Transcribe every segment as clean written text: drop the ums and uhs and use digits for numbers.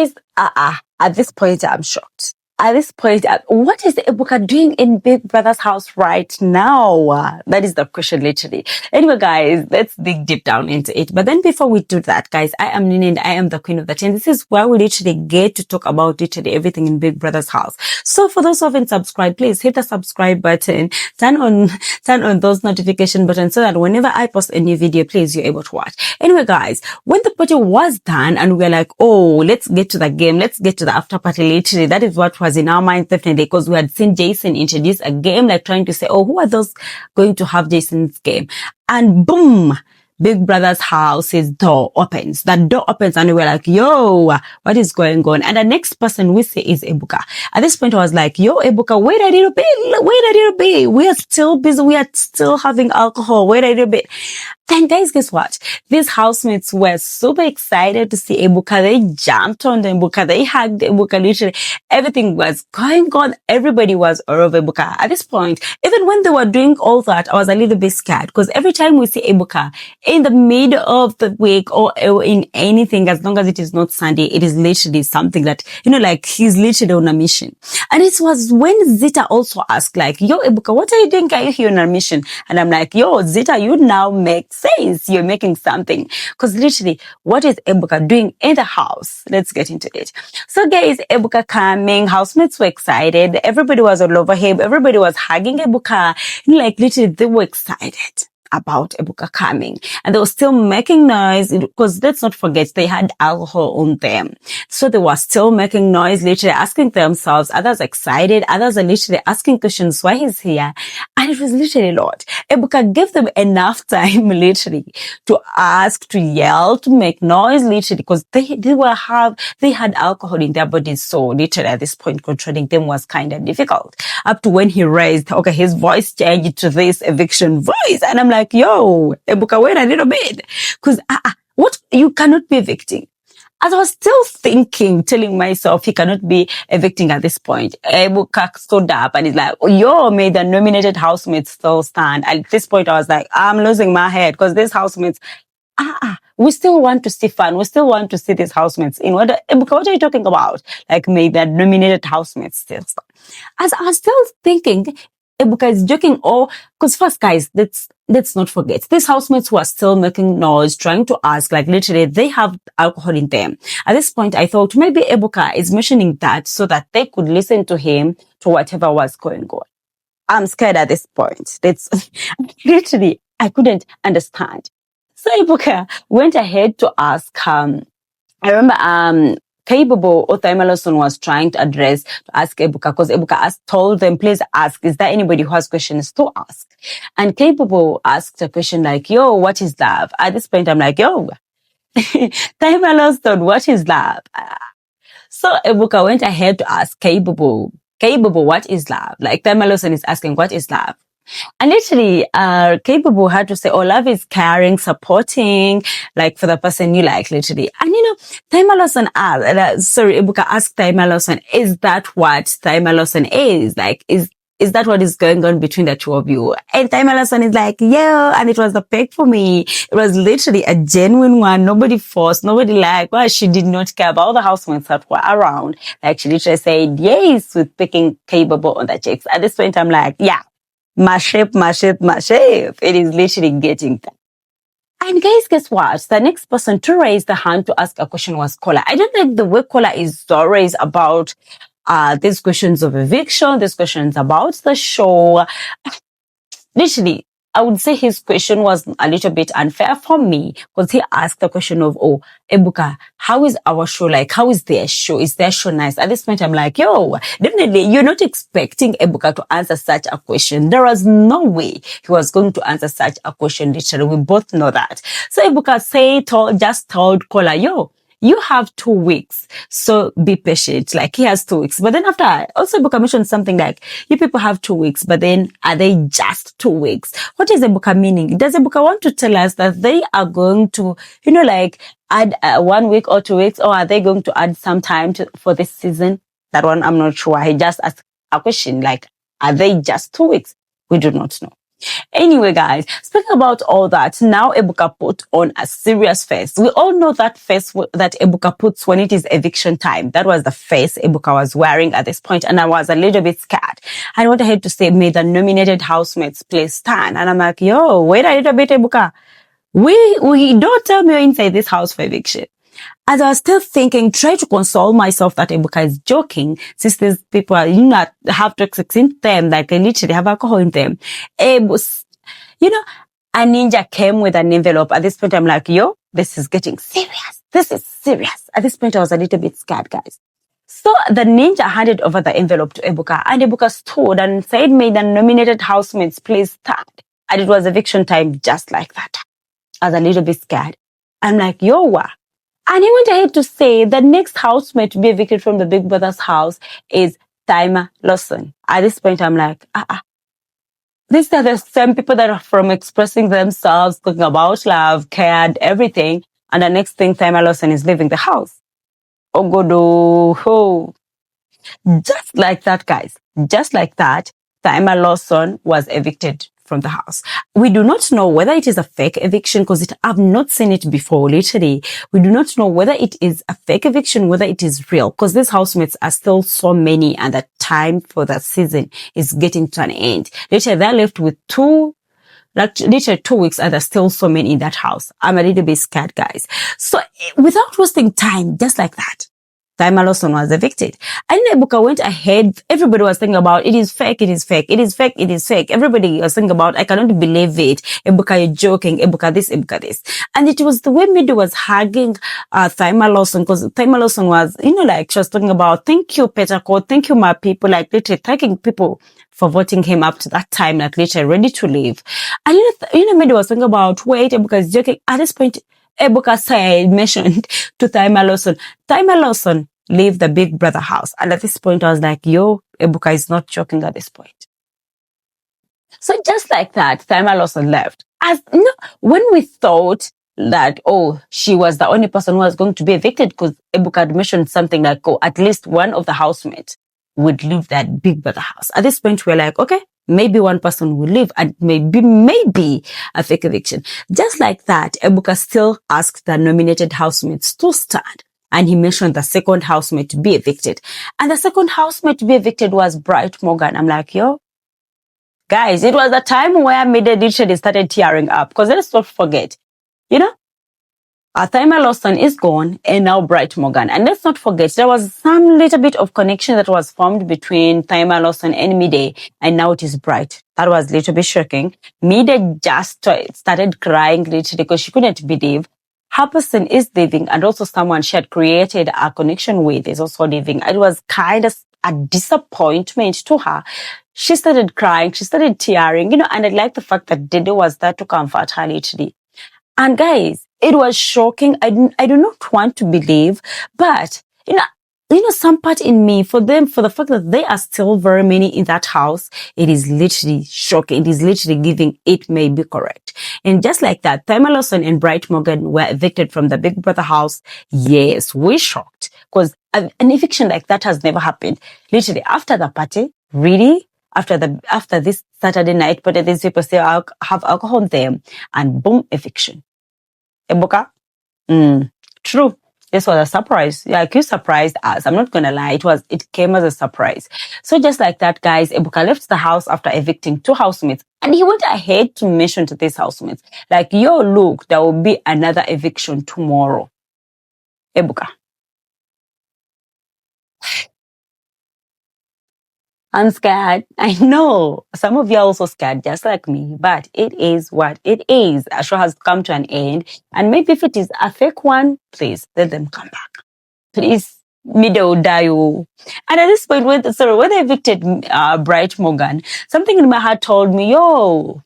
guys, at this point, I'm shocked. At this point, what is Ebuka doing in Big Brother's house right now? That is the question, literally. Anyway, guys, let's dig deep down into it. But then before we do that, guys, I am Nini and I am the queen of the 10. This is where we literally get to talk about literally everything in Big Brother's house. So for those who haven't subscribed, please hit the subscribe button, turn on those notification buttons so that whenever I post a new video, please, you're able to watch. Anyway, guys, when the party was done and we're like, oh, let's get to the game, let's get to the after party, literally, that is what was in our minds, definitely, because we had seen Jason introduce a game, like trying to say, oh, who are those going to have Jason's game? And boom, Big Brother's house's door opens. That door opens and we were like, yo, what is going on? And the next person we see is Ebuka. At this point, I was like, yo, Ebuka, wait a little bit. We are still busy. We are still having alcohol. Wait a little bit. And guys, guess what? These housemates were super excited to see Ebuka. They jumped on the Ebuka. They hugged Ebuka. Literally, everything was going on. Everybody was all over Ebuka. At this point, even when they were doing all that, I was a little bit scared because every time we see Ebuka in the middle of the week or in anything, as long as it is not Sunday, it is literally something that, like he's literally on a mission. And it was when Zita also asked, like, yo, Ebuka, what are you doing? Are you here on a mission? And I'm like, yo, Zita, you now make sense. You're making something. Because literally, what is Ebuka doing in the house? Let's get into it. So guys, Ebuka coming, housemates were excited. Everybody was all over him. Everybody was hugging Ebuka. Like literally, they were excited about Ebuka coming, and they were still making noise because let's not forget they had alcohol on them, so they were still making noise, literally asking themselves, others excited, others are literally asking questions, why he's here, and it was literally a lot. Ebuka gave them enough time literally to ask, to yell, to make noise, literally, because they had alcohol in their bodies, so literally at this point controlling them was kind of difficult, up to when he raised, his voice changed to this eviction voice, and I'm like, yo, Ebuka, wait a little bit. Because, what? You cannot be evicting. As I was still thinking, telling myself he cannot be evicting at this point, Ebuka stood up and he's like, yo, may the nominated housemates still stand? At this point, I was like, I'm losing my head because these housemates, we still want to see fun. We still want to see these housemates. Ebuka, what are you talking about? Like, may the nominated housemates still stand? As I was still thinking, Ebuka is joking, because first, guys, let's not forget, these housemates who are still making noise, trying to ask, like literally, they have alcohol in them. At this point, I thought maybe Ebuka is mentioning that so that they could listen to him to whatever was going on. I'm scared at this point. Literally, I couldn't understand. So Ebuka went ahead to ask, I remember, Kaybobo or Thelma was trying to ask Ebuka, because Ebuka told them, please ask, is there anybody who has questions to ask? And Kaybobo asked a question like, yo, what is love? At this point, I'm like, yo, Thelma, what is love? So Ebuka went ahead to ask Kaybobo, what is love? Like Thelma is asking, what is love? And literally, Kaybobo had to say, oh, love is caring, supporting, like for the person you like, literally. And Thelma Ebuka asked Thelma, is that what Thelma is? Like, is that what is going on between the two of you? And Thelma is like, yeah, and it was the pick for me. It was literally a genuine one. Nobody forced, nobody she did not care about the housemates that were around. Like, she literally said, yes, with picking Kaybobo on the chicks. At this point, I'm like, yeah. My shape. It is literally getting that. And guys, guess what? The next person to raise the hand to ask a question was Kola. I don't think the way Kola is always about these questions of eviction, these questions about the show. Literally, I would say his question was a little bit unfair for me because he asked the question of, oh, Ebuka, how is our show like? How is their show? Is their show nice? At this point, I'm like, yo, definitely, you're not expecting Ebuka to answer such a question. There was no way he was going to answer such a question, literally. We both know that. So Ebuka just told Kola, yo, you have 2 weeks, so be patient. Like, he has 2 weeks. But then after, also Ebuka mentioned something like, you people have 2 weeks, but then are they just 2 weeks? What is Ebuka meaning? Does Ebuka want to tell us that they are going to, add 1 week or 2 weeks, or are they going to add some time for this season? That one, I'm not sure. He just asked a question like, are they just 2 weeks? We do not know. Anyway, guys, speaking about all that, now Ebuka put on a serious face. We all know that face that Ebuka puts when it is eviction time. That was the face Ebuka was wearing at this point, and I was a little bit scared. I went ahead to say, may the nominated housemates please stand. And I'm like, yo, wait a little bit, Ebuka. We don't tell me you're inside this house for eviction. As I was still thinking, try to console myself that Ebuka is joking, since these people are, have toxics in them, like they literally have alcohol in them. A ninja came with an envelope. At this point, I'm like, yo, this is getting serious. This is serious. At this point, I was a little bit scared, guys. So the ninja handed over the envelope to Ebuka, and Ebuka stood and said, may the nominated housemates please stand. And it was eviction time just like that. I was a little bit scared. I'm like, yo, what? And he went ahead to say the next housemate to be evicted from the big brother's house is Thelma Lawson. At this point, I'm like, these are the same people that are from expressing themselves, talking about love, cared, everything. And the next thing, Thelma Lawson is leaving the house. Oh, God, oh. Just like that, guys. Just like that, Thelma Lawson was evicted from the house. We do not know whether it is a fake eviction because I've not seen it before, literally. We do not know whether it is a fake eviction, whether it is real, because these housemates are still so many and the time for the season is getting to an end. Literally, they're left with literally 2 weeks and there's still so many in that house. I'm a little bit scared, guys. So without wasting time, just like that, Thelma Lawson was evicted. And Ebuka went ahead. Everybody was thinking about, it is fake, it is fake, it is fake, it is fake. Everybody was thinking about, I cannot believe it. Ebuka, you're joking. Ebuka this, Ebuka this. And it was the way Mide was hugging Thelma Lawson, because Thelma Lawson was, like she was talking about, thank you, Peterco, thank you, my people, like literally thanking people for voting him up to that time, like literally ready to leave. And Mide was thinking about, wait, Ebuka is joking. At this point, Ebuka mentioned to Thelma Lawson, leave the big brother house. And at this point, I was like, yo, Ebuka is not joking at this point. So just like that, Thelma Lawson left. When we thought that, she was the only person who was going to be evicted, because Ebuka had mentioned something like, at least one of the housemates would leave that big brother house. At this point, we're like, okay, maybe one person will leave and maybe a fake eviction. Just like that, Ebuka still asked the nominated housemates to stand. And he mentioned the second housemate to be evicted. And the second housemate to be evicted was Bright Morgan. I'm like, yo, guys, it was the time where Mide literally started tearing up. Because let's not forget, Thelma Lawson is gone, and now Bright Morgan. And let's not forget, there was some little bit of connection that was formed between Thelma Lawson and Mide, and now it is Bright. That was a little bit shocking. Mide just started crying literally because she couldn't believe her person is leaving, and also someone she had created a connection with is also leaving. It was kind of a disappointment to her. She started crying, she started tearing, and I like the fact that Dede was there to comfort her literally. And guys, it was shocking. I do not want to believe, but some part in me, for the fact that they are still very many in that house, it is literally shocking. It is literally giving it may be correct. And just like that, Thelma Lawson and Bright Morgan were evicted from the Big Brother house. Yes, we're shocked, because an eviction like that has never happened. Literally after the party, really? After this Saturday night party, these people still have alcohol on them, and boom, eviction. Ebuka? True. This was a surprise. Like, you surprised us. I'm not gonna lie. It came as a surprise. So just like that, guys, Ebuka left the house after evicting 2 housemates. And he went ahead to mention to these housemates, like, yo, look, there will be another eviction tomorrow. Ebuka. I'm scared. I know. Some of you are also scared, just like me. But it is what it is. A show has come to an end. And maybe if it is a fake one, please let them come back. Please, Mide will die. And at this point, when they evicted Bright Morgan, something in my heart told me, yo,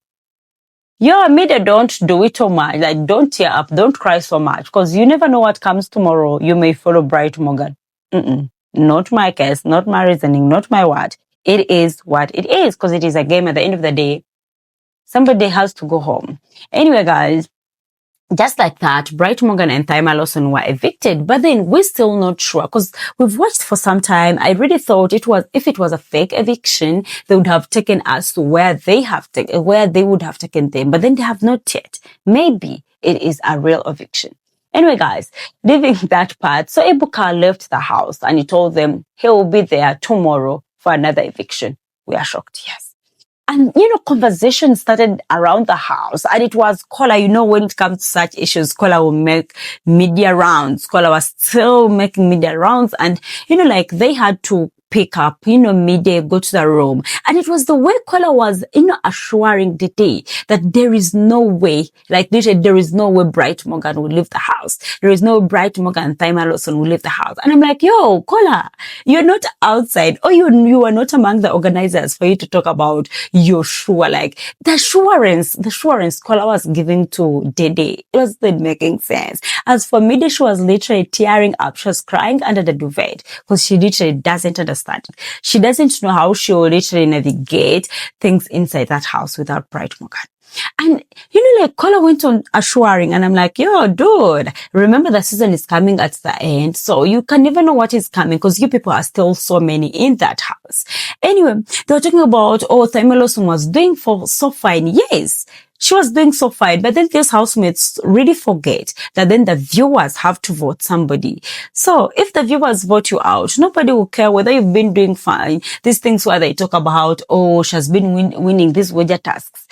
Mide, don't do it too much. Like, don't tear up. Don't cry so much. Because you never know what comes tomorrow. You may follow Bright Morgan. Not my case, not my reasoning, not my word. It is what it is, because it is a game. At the end of the day, somebody has to go home. Anyway, guys, just like that, Bright Morgan and Thelma Lawson were evicted, but then we're still not sure because we've watched for some time. I really thought if it was a fake eviction, they would have taken us to where they would have taken them, but then they have not yet. Maybe it is a real eviction. Anyway, guys, leaving that part, so Ebuka left the house and he told them he will be there tomorrow for another eviction. We are shocked, yes. And, conversation started around the house, and it was Kola. When it comes to such issues, Kola will make media rounds. Kola was still making media rounds, and, they had to pick up, mide, go to the room. And it was the way Kola was, assuring the day that there is no way, literally, there is no way Bright Morgan will leave the house. There is no Bright Morgan and Thelma Lawson will leave the house. And I'm like, yo, Kola, you're not outside, or you are not among the organizers for you to talk about your sure. The assurance Kola was giving to Dede, it wasn't making sense. As for Mide, she was literally tearing up. She was crying under the duvet because she literally doesn't understand. She doesn't know how she will literally navigate things inside that house without Bright Morgan. And, Kola went on assuring, and I'm like, yo, dude, remember the season is coming at the end, so you can never know what is coming because you people are still so many in that house. Anyway, they were talking about, Thelma Lawson was doing so fine. Yes, she was doing so fine, but then these housemates really forget that then the viewers have to vote somebody. So if the viewers vote you out, nobody will care whether you've been doing fine. These things where they talk about, she has been winning these wager tasks.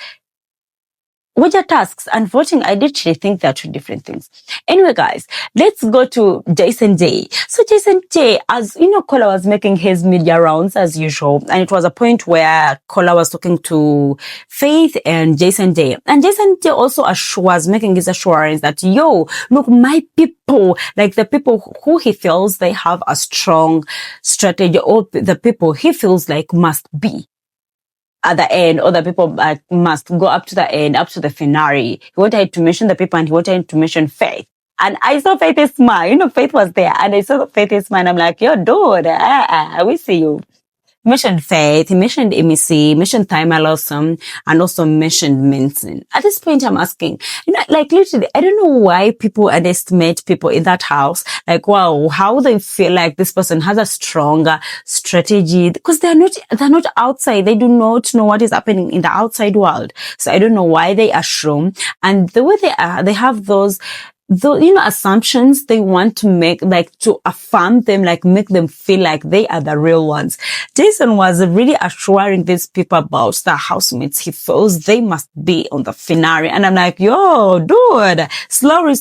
Wager tasks and voting, I literally think they're two different things. Anyway, guys, let's go to Jason J. So Jason J, as Kola was making his media rounds as usual, and it was a point where Kola was talking to Faith and Jason J. And Jason J also was making his assurance that, yo, look, my people, the people who he feels they have a strong strategy, or the people he feels like must be at the end, or the people must go up to the end, up to the finale. He wanted to mention the people, and he wanted to mention Faith. And I saw Faith's smile. Faith was there, and I saw Faith's smile. I'm like, yo, dude, we see you. He mentioned Faith, he mentioned Emisi, mentioned Thelma Lawson, and also mentioned Minson. At this point, I'm asking, literally, I don't know why people underestimate people in that house. Wow, how they feel like this person has a stronger strategy, because they're not outside. They do not know what is happening in the outside world. So I don't know why they assume. And the way they have those assumptions they want to make, to affirm them, make them feel like they are the real ones. Jason was really assuring these people about the housemates. He feels they must be on the finale. And I'm like, yo, dude, slowly,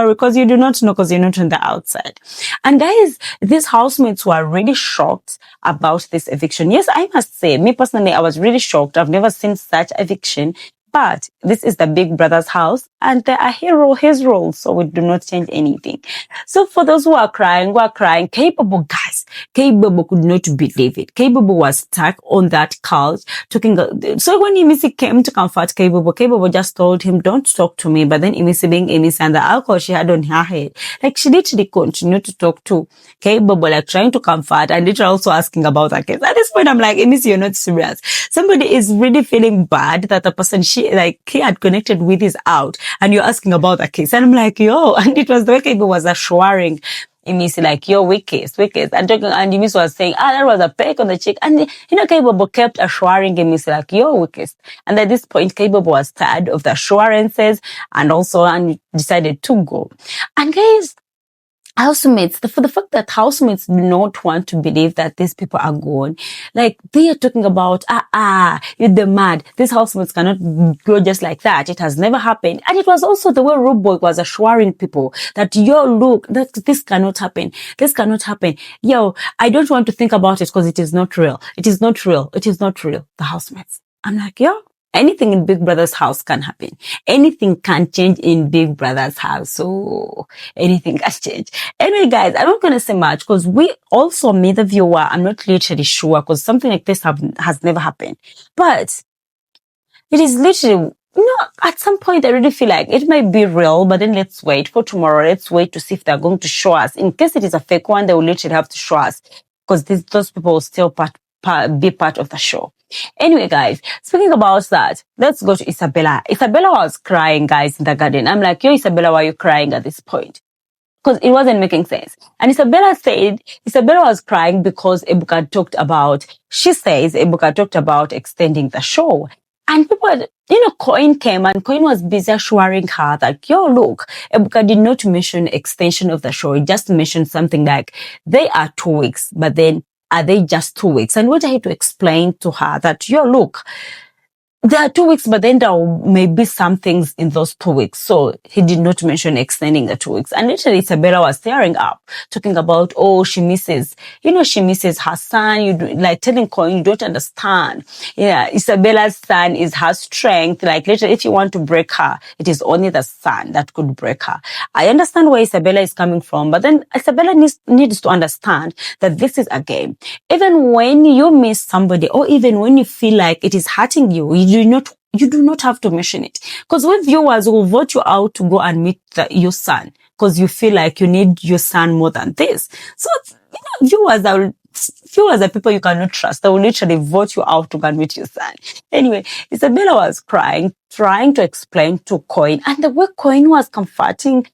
because you do not know, because you're not on the outside. And guys, these housemates were really shocked about this eviction. Yes, I must say, me personally, I was really shocked. I've never seen such eviction. But this is the big brother's house, and there are his rules, so we do not change anything. So for those who are crying, kaybobo, guys, kaybobo could not believe it. Kaybobo was stuck on that couch talking. So when Emisi came to comfort kaybobo just told him, don't talk to me. But then Emisi, being Emisi, and the alcohol she had on her head, she literally continued to talk to kaybobo, trying to comfort, and literally also asking about her case. At this point, I'm like, Emisi, you're not serious. Somebody is really feeling bad that the person he had connected with is out, and you're asking about the case. And I'm like, yo, and it was the way Kaybobo was assuring Emisi, yo, weakest, and talking, and Emisi was saying, that was a peck on the cheek. And, Kaybobo kept assuring Emisi, yo, weakest. And at this point, Kaybobo was tired of the assurances and decided to go. And guys, housemates, for the fact that housemates do not want to believe that these people are gone, they are talking about, you're mad. These housemates cannot go just like that. It has never happened. And it was also the way Rude Boy was assuring people that, yo, look, that this cannot happen. This cannot happen. Yo, I don't want to think about it because it is not real. It is not real. It is not real. The housemates. I'm like, yo, anything in Big Brother's house can happen. Anything can change in Big Brother's house. So anything can change. Anyway, guys, I'm not going to say much because we also, me, the viewer, I'm not literally sure because something like this has never happened. But it is literally, at some point I really feel like it might be real, but then let's wait for tomorrow. Let's wait to see if they're going to show us. In case it is a fake one, they will literally have to show us because those people will still be part of the show. Anyway, guys, speaking about that, let's go to Isabella. Isabella was crying, guys, in the garden. I'm like, yo, Isabella, why are you crying at this point? Because it wasn't making sense. And Isabella was crying because Ebuka talked about, she says Ebuka talked about extending the show. And people, Koyin came and Koyin was busy assuring her that, yo, look, Ebuka did not mention extension of the show. He just mentioned something like, they are 2 weeks, but then are they just 2 weeks? And what I had to explain to her that, yo, look, there are 2 weeks, but then there may be some things in those 2 weeks. So he did not mention extending the 2 weeks. And literally Isabella was tearing up, talking about, oh, she misses her son. Like telling Koyin, you don't understand. Yeah, Isabella's son is her strength. Like literally, if you want to break her, it is only the son that could break her. I understand where Isabella is coming from, but then Isabella needs to understand that this is a game. Even when you miss somebody, or even when you feel like it is hurting you, you do not have to mention it. Because when viewers will vote you out to go and meet your son, because you feel like you need your son more than this. So, viewers are people you cannot trust. They will literally vote you out to go and meet your son. Anyway, Isabella was crying, trying to explain to Koyin, and the way Koyin was comforting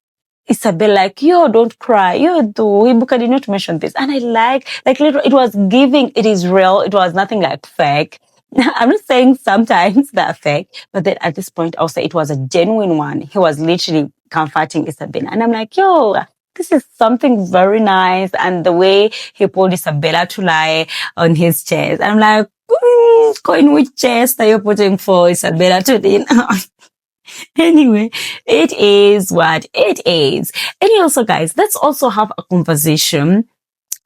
Isabella, like, yo, don't cry. Yo, Ebuka did not mention this. And I like literally, it is real. It was nothing like fake. I'm not saying sometimes they're fake, but then at this point, I'll say it was a genuine one. He was literally comforting Isabella. And I'm like, yo, this is something very nice. And the way he pulled Isabella to lie on his chest. I'm like, Koyin, which chest are you putting for Isabella today? Anyway, it is what it is. And also, guys, let's also have a conversation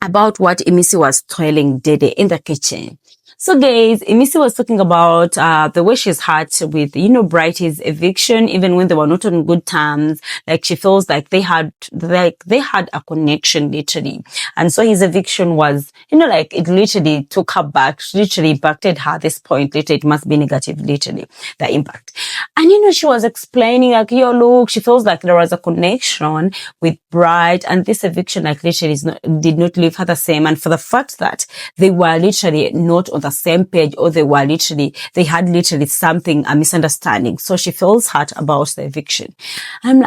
about what Emisi was telling Dede in the kitchen. So guys, Emisi was talking about the way she's hurt with, Brighty's eviction, even when they were not on good terms. Like she feels like they had a connection literally. And so his eviction was, it literally took her back, literally impacted her at this point. Literally, it must be negative, literally, the impact. And she was explaining like, yo, look, she feels like there was a connection with Bright, and this eviction like literally did not leave her the same. And for the fact that they were literally not on the same page, or they had literally something, a misunderstanding. So she feels hurt about the eviction. I'm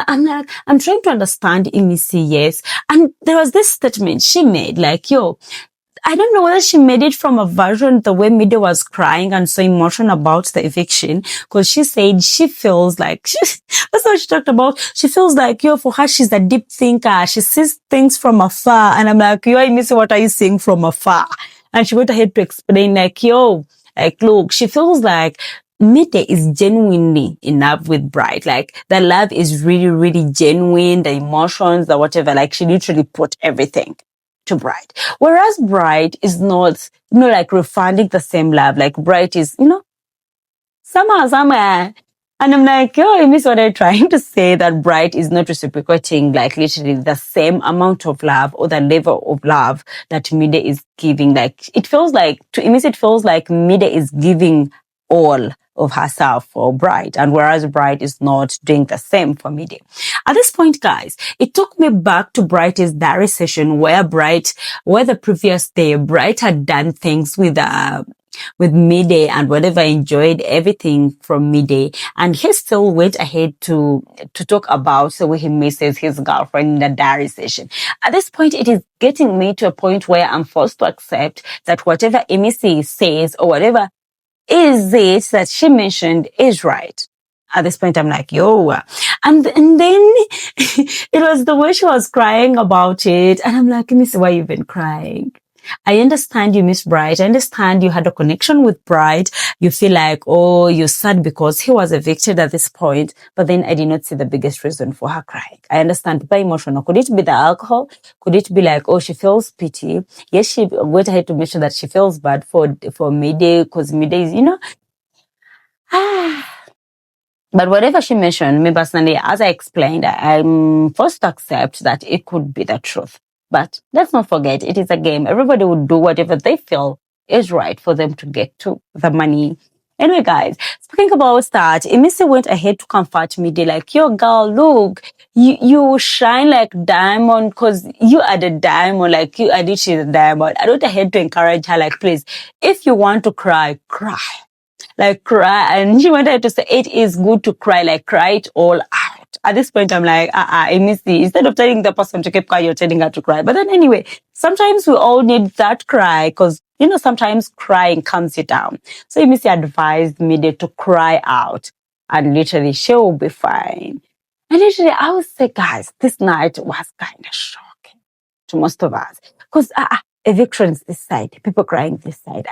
trying to understand Emisi, yes. And there was this statement she made, like, yo, I don't know whether she made it from a version the way Mide was crying and so emotional about the eviction, because she said she feels like, that's what she talked about. She feels like, yo, for her, she's a deep thinker. She sees things from afar. And I'm like, yo, Emisi, what are you seeing from afar? And she went ahead to explain like, yo, like, look, she feels like Mide is genuinely in love with Bright. Like, the love is really, really genuine, the emotions, the whatever. Like, she literally put everything to Bright. Whereas Bright is not, like refunding the same love. Like, Bright is, somewhere. And I'm like, yo, I miss what I'm trying to say, that Bright is not reciprocating, like, literally the same amount of love or the level of love that Mide is giving. Like, it feels like Mide is giving all of herself for Bright, and whereas Bright is not doing the same for Mide. At this point, guys, it took me back to Bright's diary session where the previous day, Bright had done things with Mide and whatever, enjoyed everything from Mide, and he still went ahead to talk about the way he misses his girlfriend in the diary session. At this point, it is getting me to a point where I'm forced to accept that whatever Emisi says or whatever is it that she mentioned is right. At this point, I'm like, yo. And then it was the way she was crying about it. And I'm like, Miss, why you been crying? I understand you miss Bright. I understand you had a connection with Bright. You feel like, oh, you're sad because he was evicted at this point. But then I did not see the biggest reason for her crying. I understand by emotional. Could it be the alcohol? Could it be like, oh, she feels pity? Yes, she went ahead to mention that she feels bad for Mide, because Mide is, But whatever she mentioned, me personally, as I explained, I'm forced to accept that it could be the truth. But let's not forget, it is a game. Everybody would do whatever they feel is right for them to get to the money Anyway, guys, speaking about that, Emisi went ahead to comfort me. They like, yo, girl, look, you shine like diamond because you are the diamond, like you are literally the diamond. I went ahead to encourage her, like, please, if you want to cry, cry. Like cry. And she wanted to say it is good to cry, like cry it all out. At this point, I'm like, Emisi, instead of telling the person to keep quiet, you're telling her to cry. But then anyway, sometimes we all need that cry because, you know, sometimes crying calms you down. So Emisi advised me to cry out and literally she will be fine. And literally, I would say, guys, this night was kind of shocking to most of us because evictions this side, people crying this side.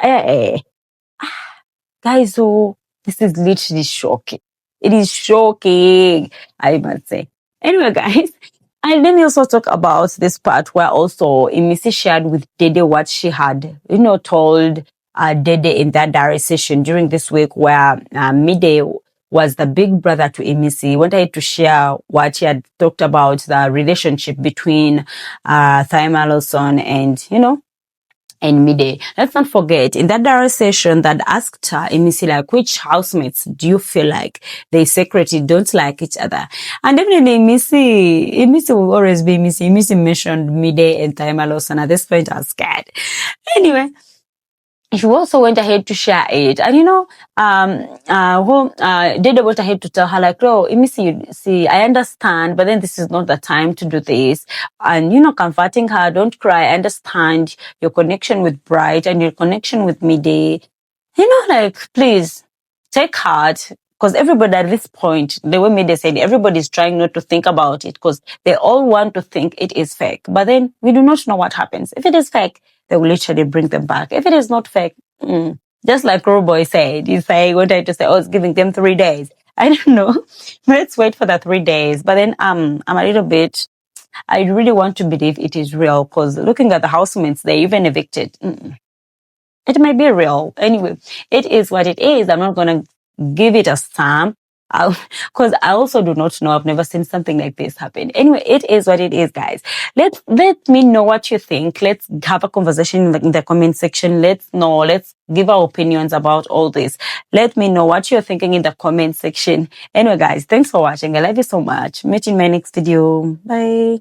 Guys, oh, this is literally shocking. It is shocking, I must say. Anyway, guys, and let me also talk about this part where also Emisi shared with Dede what she had, you know, told Dede in that diary session during this week where Mide was the big brother to Emisi. Wanted to share what she had talked about, the relationship between Thelma, Lawson and, you know, and Mide. Let's not forget, in that diary session that asked her, Emisi, like, which housemates do you feel like they secretly don't like each other? And definitely Emisi will always be Emisi. Emisi mentioned Mide and Thelma Lawson. At this point, I was scared. Anyway, she also went ahead to share it. And you know, Dede went ahead to tell her, like, oh, Emisi, see, I understand, but then this is not the time to do this. And, you know, comforting her, don't cry. I understand your connection with Bright and your connection with Mide. You know, like, please, take heart. Because everybody at this point, the way Mide said, everybody's trying not to think about it because they all want to think it is fake. But then we do not know what happens. If it is fake, they will literally bring them back. If it is not fake, just like Roboy said, he wanted to say, oh, it's giving them 3 days. I don't know. Let's wait for the 3 days. But then I'm a little bit, I really want to believe it is real because looking at the housemates, they even evicted. It might be real. Anyway, it is what it is. I'm not going to give it a stamp because I also do not know. I've never seen something like this happen. Anyway, it is what it is, guys. Let me know what you think. Let's have a conversation in the comment section. Let's give our opinions about all this. Let me know what you're thinking in the comment section. Anyway, guys, thanks for watching. I love you so much. Meet you in my next video. Bye.